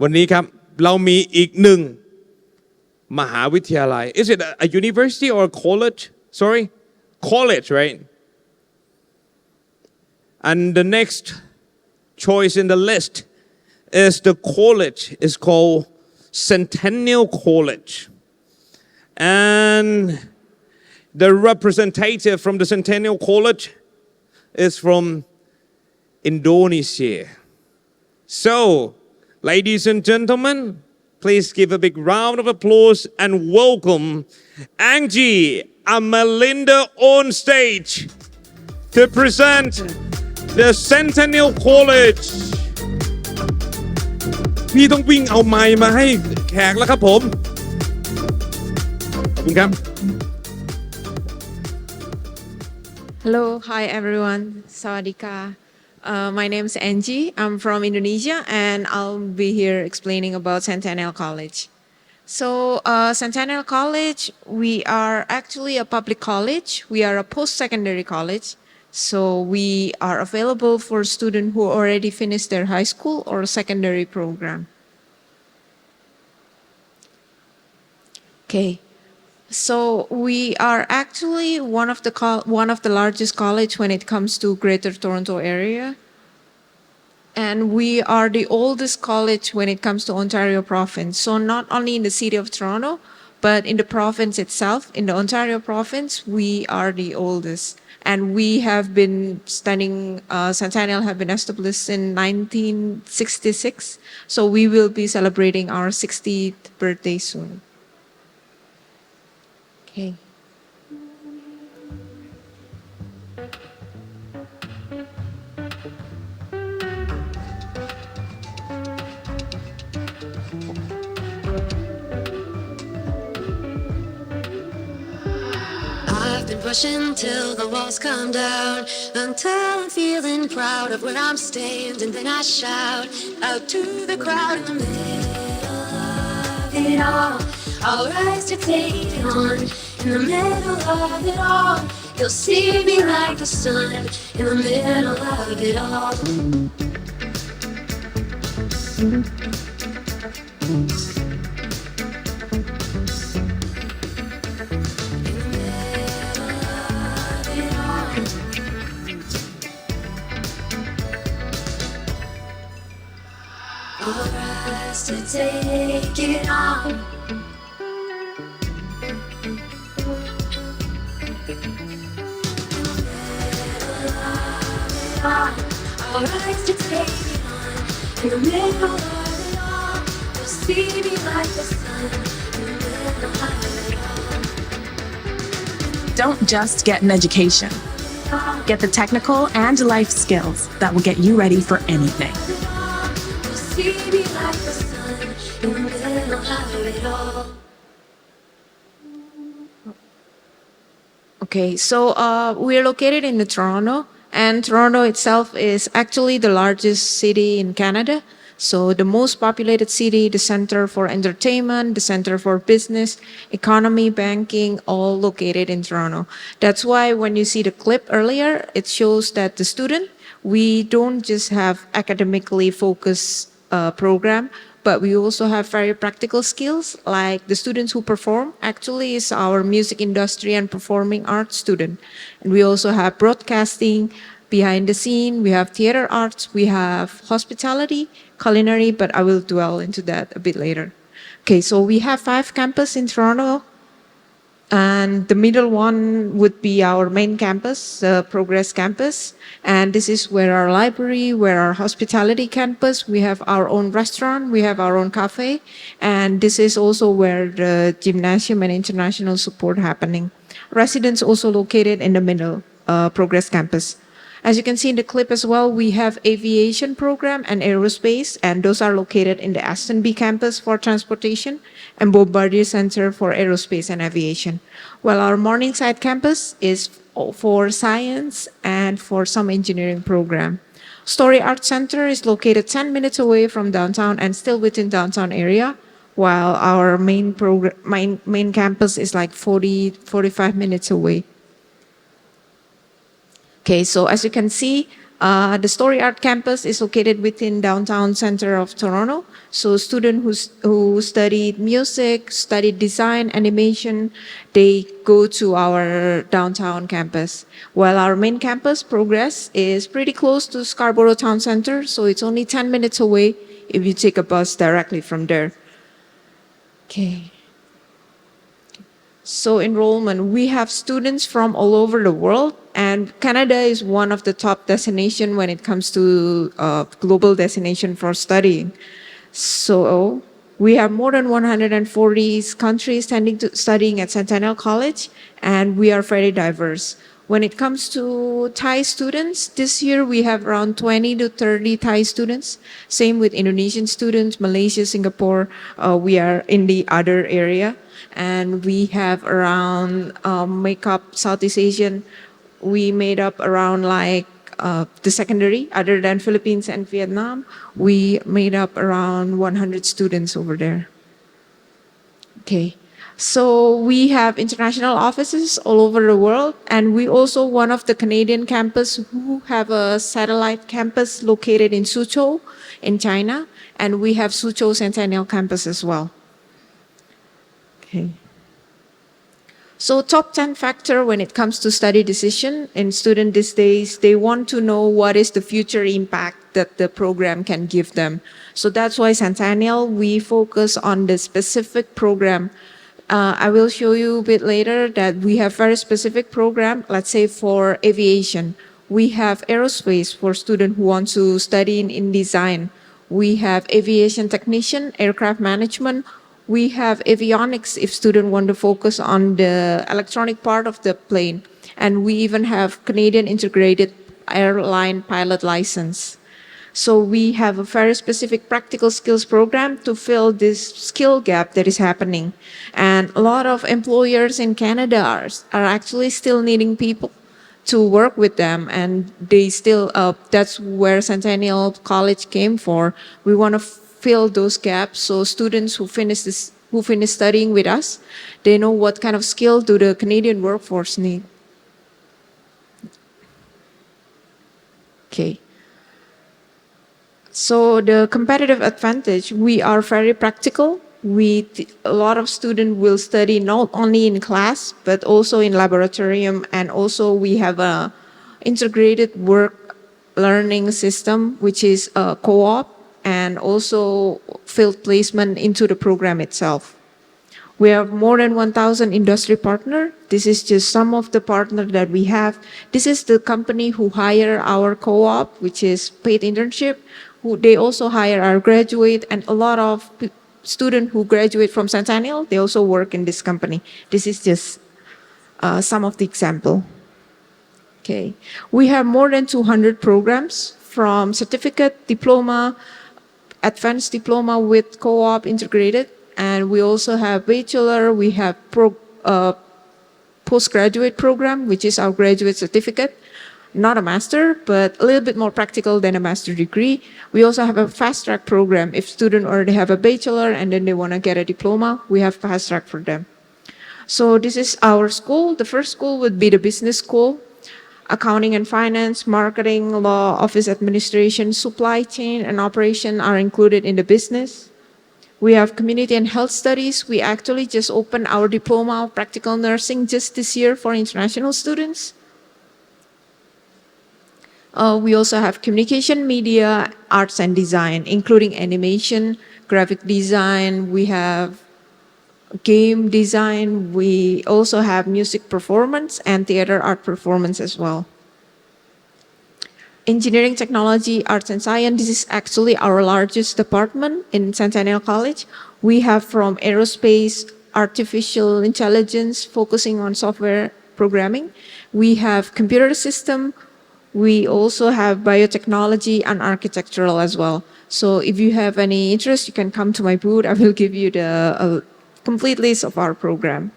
วันนี้ครับเรามีอีกหนึ่งมหาวิทยาลัย Is it a university or a college? Sorry, college, right? And the next choice in the list is the college. It's called Centennial College. And the representative from the Centennial College is from Indonesia. So, ladies and gentlemen, please give a big round of applause and welcome Angie and Melinda on stage to present the Centennial College. พี่ต้องวิ่งเอาไมค์มาให้แขกแล้วครับผมขอบคุณครับ Hello, hi everyone. Sawadika. My name is Angie. I'm from Indonesia and I'll be here explaining about Centennial College. So, Centennial College, we are actually a public college. We are a post-secondary college. So, we are available for students who already finished their high school or secondary program. Okay. So we are actually one of the largest college when it comes to Greater Toronto area. And we are the oldest college when it comes to Ontario province. So not only in the city of Toronto, but in the province itself, in the Ontario province, we are the oldest. And we have been studying, Centennial have been established in 1966. So we will be celebrating our 60th birthday soon. Okay. I've been pushing till the walls come down, until I'm feeling proud of where I'm staying, and then I shout out to the crowd in the middle of it all. I'll rise to take it on. In the middle of it all, you'll see me like the sun. In the middle of it all. I'll rise to take it on. I'll rise to take it on. In the middle of it all, you'll see me like the sun. In the middle of it all. Don't just get an education. Get the technical and life skills that will get you ready for anything. You'll see me like the sun. In the middle of it all. Okay, so we're located in Toronto, and Toronto itself is actually the largest city in Canada. So the most populated city, the center for entertainment, the center for business, economy, banking, all located in Toronto. That's why when you see the clip earlier, it shows that the student, we don't just have academically focused program, but we also have very practical skills, like the students who perform actually is our music industry and performing arts student. And we also have broadcasting, behind the scene, we have theater arts, we have hospitality, culinary, but I will dwell into that a bit later. Okay, so we have 5 campuses in Toronto, and the middle one would be our main campus, the Progress campus. And this is where our library, where our hospitality campus, we have our own restaurant, we have our own cafe. And this is also where the gymnasium and international support happening. Residence also located in the middle, Progress campus. As you can see in the clip as well, we have aviation program and aerospace, and those are located in the Aston B campus for transportation and Bombardier Center for aerospace and aviation. While our Morningside campus is for science and for some engineering program. Story Art Center is located 10 minutes away from downtown and still within downtown area, while our main campus is like 45 minutes away. Okay, so as you can see, The Story Art Campus is located within downtown center of Toronto. So students who studied music, studied design, animation, they go to our downtown campus. While our main campus, Progress, is pretty close to Scarborough Town Center, so it's only 10 minutes away if you take a bus directly from there. Okay. So enrollment, we have students from all over the world, and Canada is one of the top destinations when it comes to global destination for studying. So we have more than 140 countries studying at Centennial College, and we are very diverse. When it comes to Thai students, this year we have around 20 to 30 Thai students. Same with Indonesian students, Malaysia, Singapore. We are in the other area. And we have around makeup Southeast Asian. We made up around like the secondary, other than Philippines and Vietnam. We made up around 100 students over there. Okay. So we have international offices all over the world, and we also one of the Canadian campus who have a satellite campus located in Suzhou in China, and we have Suzhou Centennial campus as well. Okay. So top 10 factor when it comes to study decision in student these days, they want to know what is the future impact that the program can give them. So that's why Centennial, we focus on the specific program. I will show you a bit later that we have very specific program, let's say for aviation. We have aerospace for students who want to study in design. We have aviation technician, aircraft management. We have avionics if students want to focus on the electronic part of the plane. And we even have Canadian integrated airline pilot license. So we have a very specific practical skills program to fill this skill gap that is happening. And a lot of employers in Canada are actually still needing people to work with them, and they still, that's where Centennial College came for. We want to fill those gaps so students who finish studying with us, they know what kind of skill do the Canadian workforce need. Okay. So the competitive advantage, we are very practical. A lot of students will study not only in class, but also in laboratorium. And also we have a integrated work learning system, which is a co-op and also field placement into the program itself. We have more than 1,000 industry partners. This is just some of the partners that we have. This is the company who hire our co-op, which is paid internship. They also hire our graduate, and a lot of students who graduate from Centennial, they also work in this company. This is just some of the example. Okay, we have more than 200 programs from certificate, diploma, advanced diploma with co-op integrated, and we also have bachelor. We have postgraduate program, which is our graduate certificate. Not a master, but a little bit more practical than a master degree. We also have a fast track program. If students already have a bachelor and then they want to get a diploma, we have fast track for them. So this is our school. The first school would be the business school. Accounting and finance, marketing, law, office administration, supply chain, and operation are included in the business. We have community and health studies. We actually just opened our diploma of practical nursing just this year for international students. We also have communication, media, arts and design, including animation, graphic design. We have game design. We also have music performance and theater art performance as well. Engineering, technology, arts and science. This is actually our largest department in Centennial College. We have from aerospace, artificial intelligence, focusing on software programming. We have computer system. We also have biotechnology and architectural as well. So if you have any interest, you can come to my booth. I will give you the complete list of our program.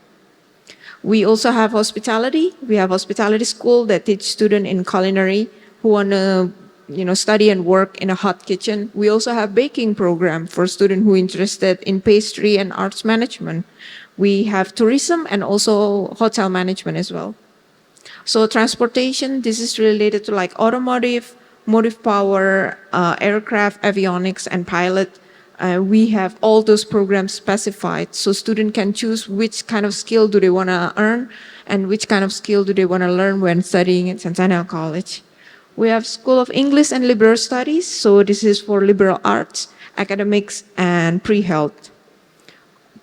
We also have hospitality. We have hospitality school that teach students in culinary who want to study and work in a hot kitchen. We also have baking program for students who are interested in pastry and arts management. We have tourism and also hotel management as well. So transportation, this is related to like automotive, motive power, aircraft, avionics, and pilot. We have all those programs specified, so student can choose which kind of skill do they want to earn and which kind of skill do they want to learn when studying at Centennial College. We have School of English and Liberal Studies, so this is for liberal arts, academics, and pre-health.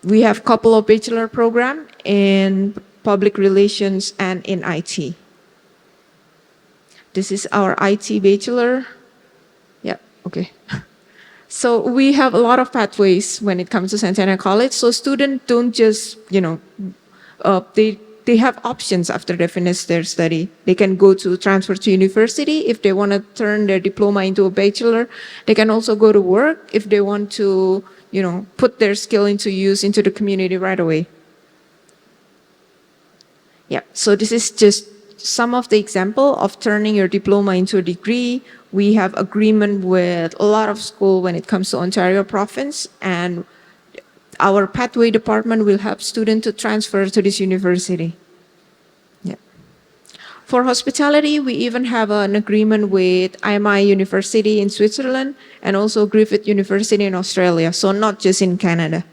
We have a couple of bachelor programs in public relations and in IT. This is our IT bachelor. Yeah, okay. So we have a lot of pathways when it comes to Centennial College. So students don't just, they have options after they finish their study. They can go to transfer to university if they want to turn their diploma into a bachelor. They can also go to work if they want to, put their skill into use into the community right away. Yeah, so this is just some of the example of turning your diploma into a degree. We have agreement with a lot of school when it comes to Ontario province, and our pathway department will help students to transfer to this university. Yeah. For hospitality, we even have an agreement with IMI University in Switzerland and also Griffith University in Australia, so not just in Canada.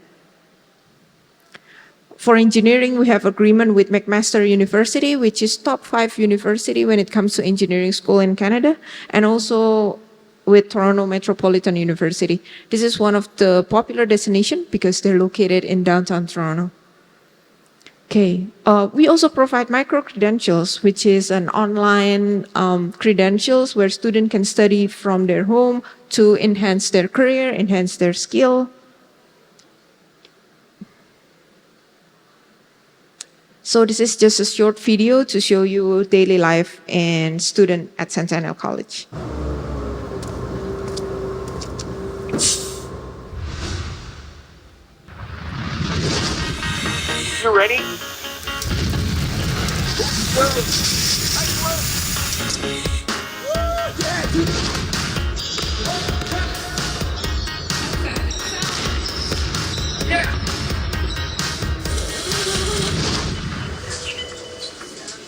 For engineering, we have agreement with McMaster University, which is top 5 university when it comes to engineering school in Canada, and also with Toronto Metropolitan University. This is one of the popular destination because they're located in downtown Toronto. Okay, we also provide micro-credentials, which is an online credentials where students can study from their home to enhance their career, enhance their skill. So this is just a short video to show you daily life and student at Centennial College. You ready?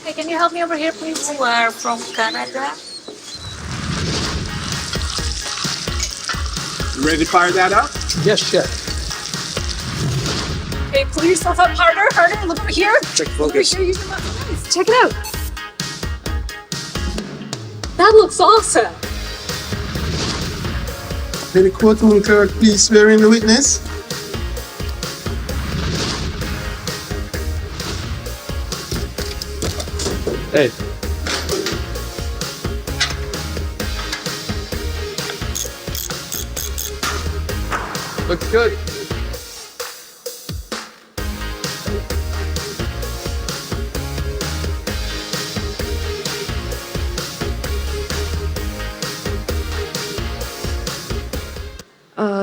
Hey, can you help me over here, please? We're from Canada. You ready to fire that up? Yes, chef. Okay, pull yourself up harder, harder. Look over here. Check Over focus. here, use your muscle eyes. Check it out. That looks awesome. May the courtroom clerk please swear in the witness? Hey. Looks good.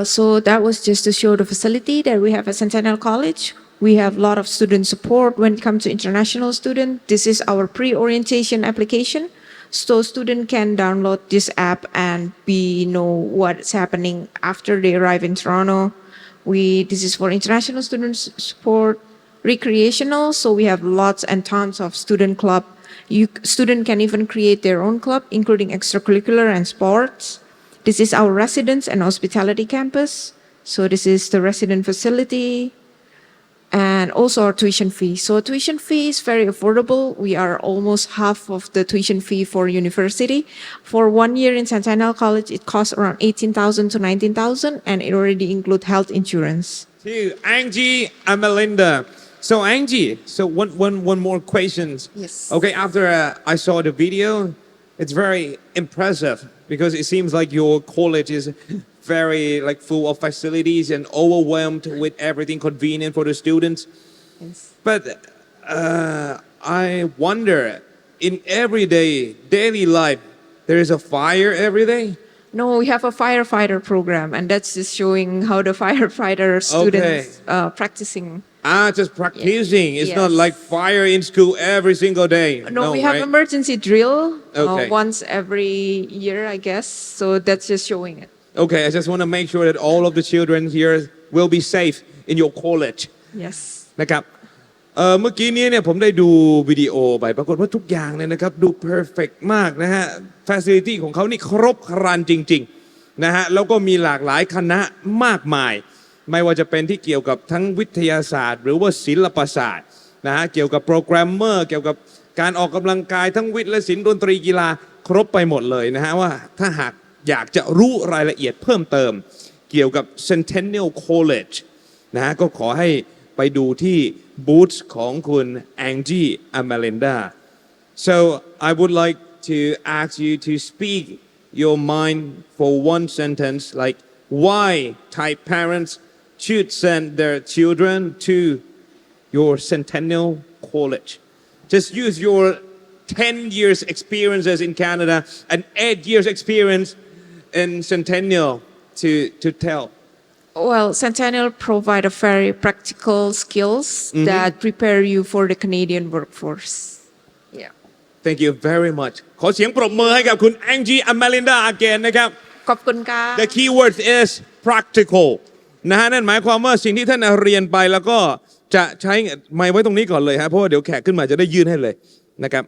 So that was just to show the facility that we have at Centennial College. We have a lot of student support when it comes to international students. This is our pre-orientation application. So student can download this app and know what's happening after they arrive in Toronto. This is for international students support, recreational. So we have lots and tons of student club. Student can even create their own club, including extracurricular and sports. This is our residence and hospitality campus. So this is the resident facility and also our tuition fee. So tuition fee is very affordable. We are almost half of the tuition fee for university. For 1 year in Centennial College, it costs around 18,000 to 19,000, and it already includes health insurance. To Angie and Melinda. So Angie, so one more question. Yes. Okay, after I saw the video, it's very impressive because it seems like your college is very full of facilities and overwhelmed with everything convenient for the students. Yes. But I wonder, in everyday daily life, there is a fire every day. No, we have a firefighter program, and that's just showing how the firefighter students practicing. Just practicing. It's not Yes. like fire in school every single day. No, we have right? emergency drill Okay. once every year, I guess. So that's just showing it. Okay, I just want to make sure that all of the children here will be safe in your college. Yes. นะครับ เมื่อกี้นี้เนี่ยผมได้ดูวิดีโอไปปรากฏว่าทุกอย่างเนี่ยนะครับดู perfect มากนะฮะ facility ของเขานี่ครบครันจริงๆนะฮะแล้วก็มีหลากหลายคณะมากมายไม่ว่าจะเป็นที่เกี่ยวกับทั้งวิทยาศาสตร์ หรือว่าศิลปศาสตร์นะฮะเกี่ยวกับโปรแกรมเมอร์เกี่ยวกับการออกกำลังกายทั้งวิทย์และศิลป์ดนตรีกีฬาครบไปหมดเลยนะฮะว่าถ้าหากอยากจะรู้รายละเอียดเพิ่มเติมเกี่ยวกับ Centennial College นะฮะก็ขอให้ไปดูที่บูธของคุณแองจี้อเมลินดา so I would like to ask you to speak your mind for one sentence like why Thai parents should send their children to your Centennial College just use your 10 years experiences in Canada and 8 years experience in Centennial to tell Well, Centennial provide a very practical skills that prepare you for the Canadian workforce. Yeah. Thank you very much ขอเสียงปรบมือให้กับคุณแองจี้อเมลินดา again นะครับ ขอบคุณค่ะ The key word is practical นะฮะนั่นหมายความว่าสิ่งที่ท่านเรียนไปแล้วก็จะใช้ไมค์ไว้ตรงนี้ก่อนเลยฮะเพราะว่าเดี๋ยวแขกขึ้นมาจะได้ยื่นให้เลยนะครับ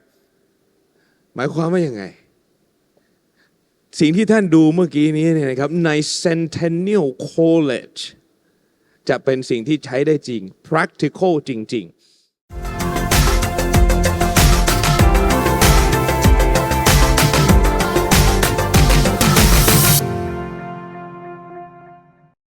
หมายความว่ายังไงสิ่งที่ท่านดูเมื่อกี้นี้เนี่ยนะครับใน Centennial College จะเป็นสิ่งที่ใช้ได้จริง practical จริงๆ